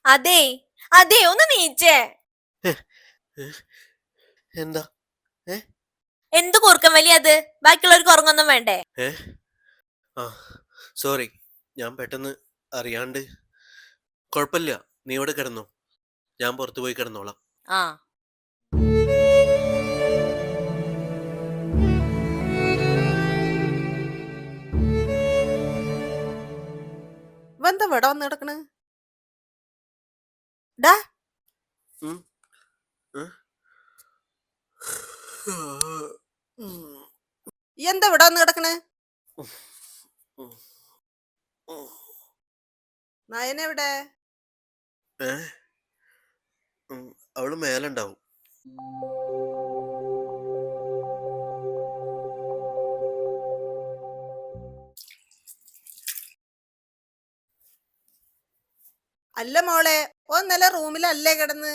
അതെ അതെ, ഒന്ന് നീച്ചേ. ഏ, ഏ, എന്താ? ഏ എന്ത് കൂർക്കം വലിയ അത്? ബാക്കിയുള്ളവർക്ക് ഉറങ്ങൊന്നും വേണ്ടേ? ഏ ആ സോറി, ഞാൻ പെട്ടെന്ന് അറിയാണ്ട്. കുഴപ്പമില്ല, നീ ഇവിടെ കിടന്നോ, ഞാൻ പുറത്തു പോയി കിടന്നോളാം. ആ ഇവന്താ ഇവിടെ വന്ന് കിടക്കണ്? ഡാ, ഉം, ഏ? ഈ എന്താ ഇവിടെ വന്ന് കിടക്കണ്? നയനെവിടെ? ഏ അവള് മേലുണ്ടാവും. അല്ല മോളെ, ഓ ഇന്നലെ റൂമിലല്ലേ കിടന്ന്?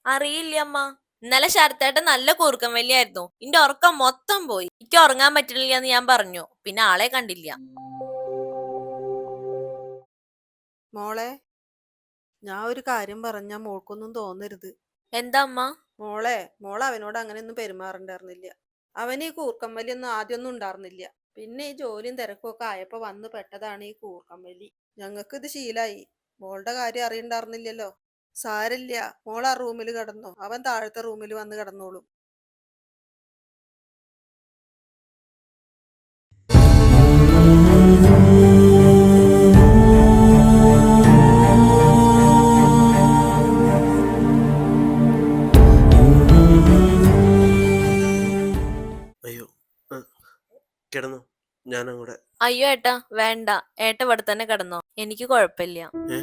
അറിയില്ല അമ്മ. ഇന്നലെ ശരത്തേട്ടൻ നല്ല കൂർക്കം വലിയായിരുന്നു. എന്റെ ഉറക്കം മൊത്തം പോയി. എനിക്ക് ഉറങ്ങാൻ പറ്റില്ല എന്ന് ഞാൻ പറഞ്ഞു. പിന്നെ ആളെ കണ്ടില്ല. മോളെ, ഞാൻ ഒരു കാര്യം പറഞ്ഞാ മോൾക്കൊന്നും തോന്നരുത്. എന്താ അമ്മ? മോള് അവനോട് അങ്ങനെയൊന്നും പെരുമാറണ്ടായിരുന്നില്ല. അവന് ഈ കൂർക്കം വലിയൊന്നും ആദ്യമൊന്നും ഉണ്ടായിരുന്നില്ല. പിന്നെ ഈ ജോലിയും തിരക്കും ഒക്കെ ആയപ്പോ വന്ന് പെട്ടതാണ് ഈ കൂർക്കം വലി. ഞങ്ങൾക്ക് ഇത് ശീലായി. മോളുടെ കാര്യം അറിയണ്ടായിരുന്നില്ലല്ലോ. സാരില്ല, മോൾ ആ റൂമിൽ കിടന്നോ, അവൻ താഴത്തെ റൂമിൽ വന്ന് കിടന്നോളും. അയ്യോ, ഏ, കിടന്നോ, ഞാനങ്ങൂടെ. അയ്യോ ഏട്ടാ വേണ്ട. ഏട്ട ഇവിടെ തന്നെ കിടന്നോ, എനിക്ക് കുഴപ്പമില്ല. ഏ